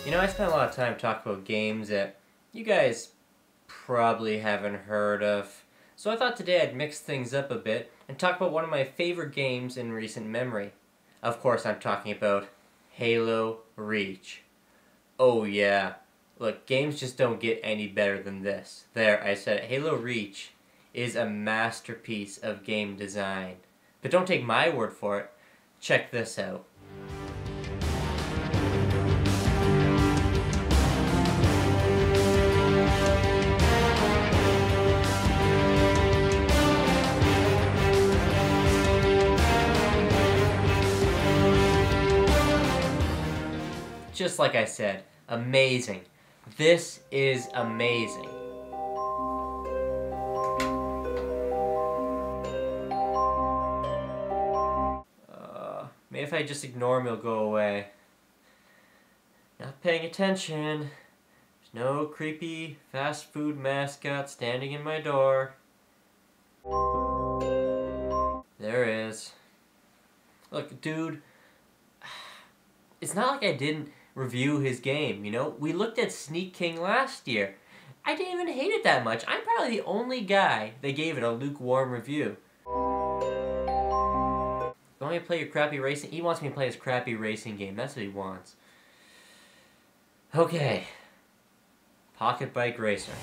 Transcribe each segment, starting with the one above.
You know, I spent a lot of time talking about games that you guys probably haven't heard of. So I thought today I'd mix things up a bit and talk about one of my favorite games in recent memory. Of course, I'm talking about Halo Reach. Oh yeah. Look, games just don't get any better than this. There, I said it. Halo Reach is a masterpiece of game design. But don't take my word for it. Check this out. Just like I said, amazing. This is amazing. Maybe if I just ignore him, he'll go away. Not paying attention. There's no creepy fast food mascot standing in my door. There is. Look, dude, it's not like I didn't review his game, you know? We looked at Sneak King last year. I didn't even hate it that much. I'm probably the only guy that gave it a lukewarm review. You want me to play your crappy racing? He wants me to play his crappy racing game. That's what he wants. Okay. Pocketbike Racer.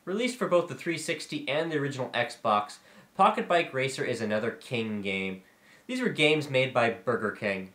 Released for both the 360 and the original Xbox, Pocketbike Racer is another King game. These were games made by Burger King.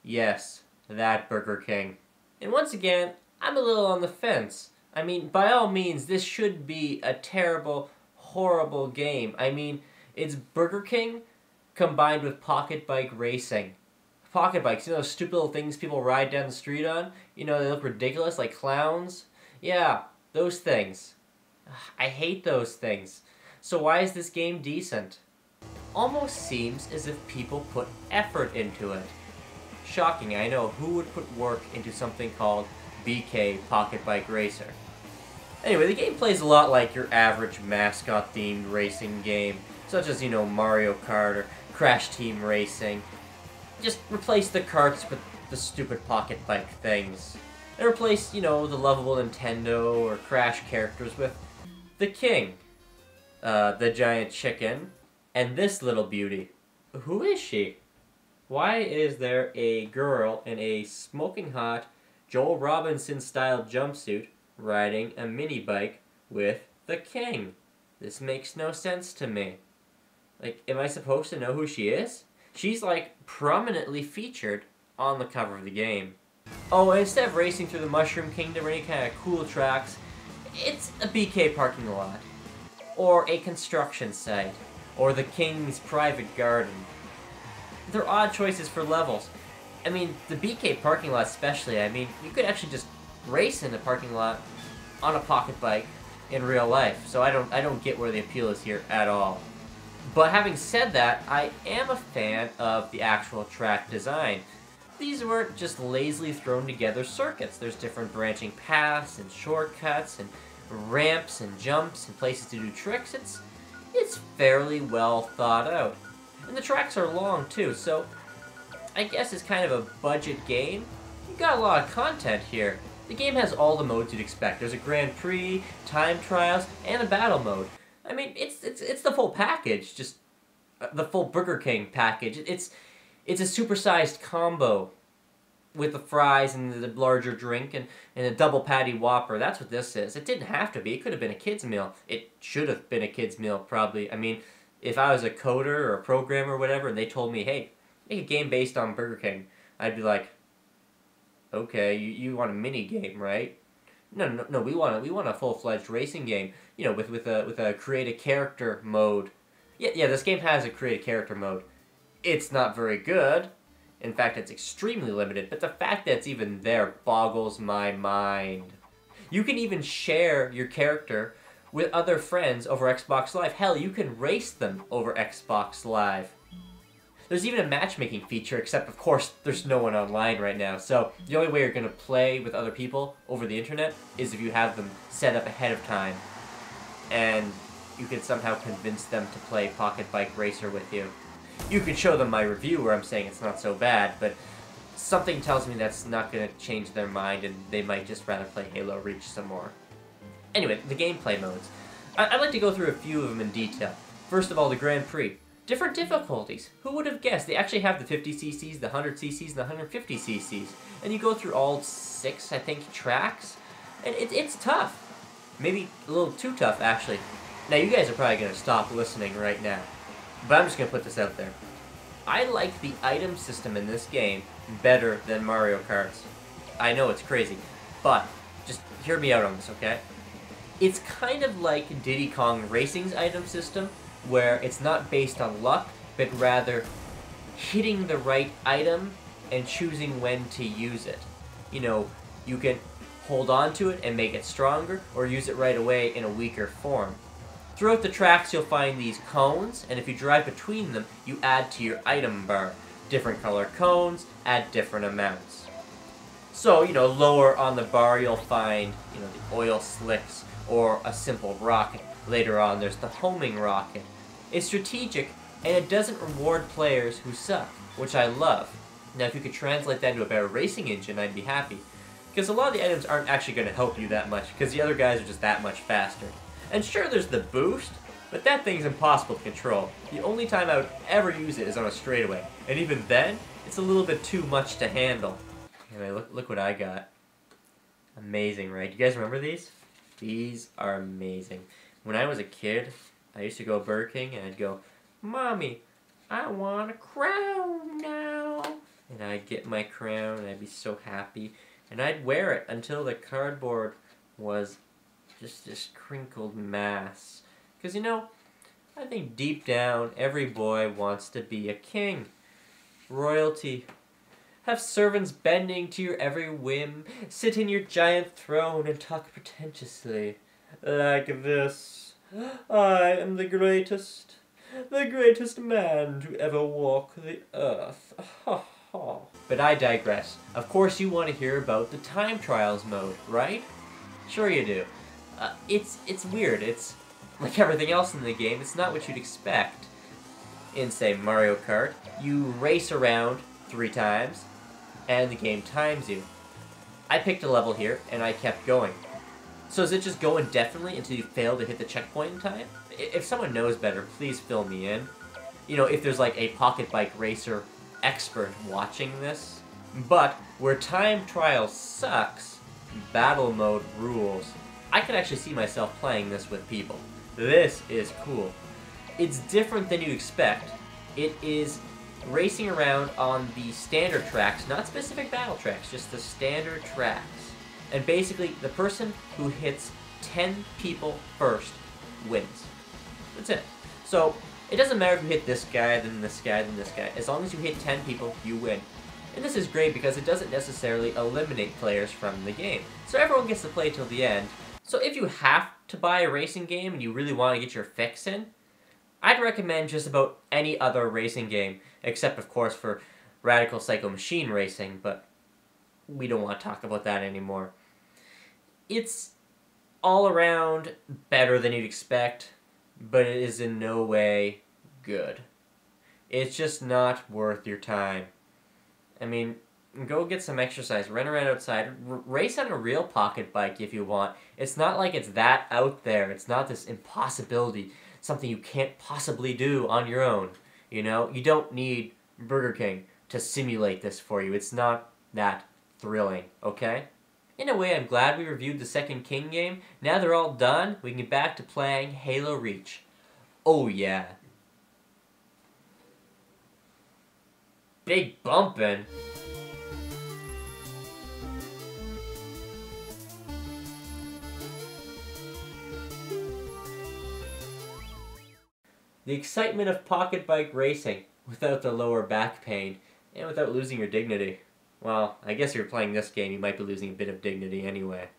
Yes, that Burger King. And once again, I'm a little on the fence. I mean, by all means, this should be a terrible, horrible game. I mean, it's Burger King combined with Pocketbike Racing. Pocket bikes, you know those stupid little things people ride down the street on? You know, they look ridiculous, like clowns? Yeah, those things. I hate those things. So why is this game decent? Almost seems as if people put effort into it. Shocking, I know. Who would put work into something called BK Pocketbike Racer? Anyway, the game plays a lot like your average mascot-themed racing game, such as, you know, Mario Kart or Crash Team Racing. Just replace the carts with the stupid pocket bike things. And replace, you know, the lovable Nintendo or Crash characters with the King, the giant chicken, and this little beauty. Who is she? Why is there a girl in a smoking hot Joel Robinson-style jumpsuit riding a mini bike with the King? This makes no sense to me. Like, am I supposed to know who she is? She's, like, prominently featured on the cover of the game. Oh, and instead of racing through the Mushroom Kingdom or any kind of cool tracks, it's a BK parking lot, or a construction site, or the King's private garden. They're odd choices for levels. I mean, the BK parking lot especially, I mean, you could actually just race in the parking lot on a pocket bike in real life, so I don't get where the appeal is here at all. But having said that, I am a fan of the actual track design. These weren't just lazily thrown together circuits. There's different branching paths and shortcuts and ramps and jumps and places to do tricks. It's fairly well thought out. And the tracks are long too, so I guess it's kind of a budget game. You've got a lot of content here. The game has all the modes you'd expect. There's a Grand Prix, time trials, and a battle mode. I mean, it's the full package, just the full Burger King package. It's a supersized combo with the fries and the larger drink and a double patty Whopper. That's what this is. It didn't have to be. It could have been a kid's meal. It should have been a kid's meal, probably. I mean, if I was a coder or a programmer or whatever, and they told me, hey, make a game based on Burger King, I'd be like, okay, you want a mini game, right? No, we want a full-fledged racing game, you know, with a create a character mode. Yeah, this game has a create a character mode. It's not very good. In fact, it's extremely limited, but the fact that it's even there boggles my mind. You can even share your character with other friends over Xbox Live. Hell, you can race them over Xbox Live. There's even a matchmaking feature, except of course there's no one online right now. So the only way you're going to play with other people over the internet is if you have them set up ahead of time. And you can somehow convince them to play Pocketbike Racer with you. You can show them my review where I'm saying it's not so bad, but something tells me that's not going to change their mind and they might just rather play Halo Reach some more. Anyway, the gameplay modes. I'd like to go through a few of them in detail. First of all, the Grand Prix. Different difficulties. Who would have guessed? They actually have the 50cc's, the 100cc's, and the 150cc's. And you go through all 6, I think, tracks. And it's tough. Maybe a little too tough, actually. Now, you guys are probably going to stop listening right now. But I'm just going to put this out there. I like the item system in this game better than Mario Kart's. I know it's crazy, but just hear me out on this, okay? It's kind of like Diddy Kong Racing's item system, where it's not based on luck, but rather hitting the right item and choosing when to use it. You know, you can hold on to it and make it stronger, or use it right away in a weaker form. Throughout the tracks, you'll find these cones, and if you drive between them, you add to your item bar. Different color cones add different amounts. So, you know, lower on the bar, you'll find, you know, the oil slicks, or a simple rocket. Later on, there's the homing rocket. It's strategic, and it doesn't reward players who suck, which I love. Now, if you could translate that into a better racing engine, I'd be happy. Because a lot of the items aren't actually going to help you that much, because the other guys are just that much faster. And sure, there's the boost, but that thing's impossible to control. The only time I would ever use it is on a straightaway, and even then, it's a little bit too much to handle. Anyway, look what I got. Amazing, right? You guys remember these? These are amazing. When I was a kid, I used to go Burger King, and I'd go, "Mommy, I want a crown now." And I'd get my crown, and I'd be so happy. And I'd wear it until the cardboard was just this crinkled mass. Because, you know, I think deep down, every boy wants to be a king. Royalty. Have servants bending to your every whim, sit in your giant throne and talk pretentiously. Like this. I am the greatest man to ever walk the earth. Ha ha. But I digress. Of course you want to hear about the time trials mode, right? Sure you do. It's weird. It's like everything else in the game. It's not what you'd expect. In, say, Mario Kart, you race around 3 times, and the game times you. I picked a level here, and I kept going. So is it just go indefinitely until you fail to hit the checkpoint in time? If someone knows better, please fill me in. You know, if there's like a Pocketbike Racer expert watching this. But where time trial sucks, battle mode rules. I could actually see myself playing this with people. This is cool. It's different than you expect. It is racing around on the standard tracks, not specific battle tracks, just the standard tracks. And basically, the person who hits 10 people first wins. That's it. So, it doesn't matter if you hit this guy, then this guy, then this guy. As long as you hit 10 people, you win. And this is great because it doesn't necessarily eliminate players from the game. So everyone gets to play till the end. So if you have to buy a racing game and you really want to get your fix in, I'd recommend just about any other racing game, except of course for Radical Psycho Machine Racing, but we don't want to talk about that anymore. It's all around better than you'd expect, but it is in no way good. It's just not worth your time. I mean, go get some exercise, run around outside, race on a real pocket bike if you want. It's not like it's that out there. It's not this impossibility, something you can't possibly do on your own. You know, you don't need Burger King to simulate this for you. It's not that thrilling, okay? In a way, I'm glad we reviewed the second King game. Now they're all done, we can get back to playing Halo Reach. Oh yeah. Big bumpin'. The excitement of pocket bike racing, without the lower back pain, and without losing your dignity. Well, I guess if you're playing this game, you might be losing a bit of dignity anyway.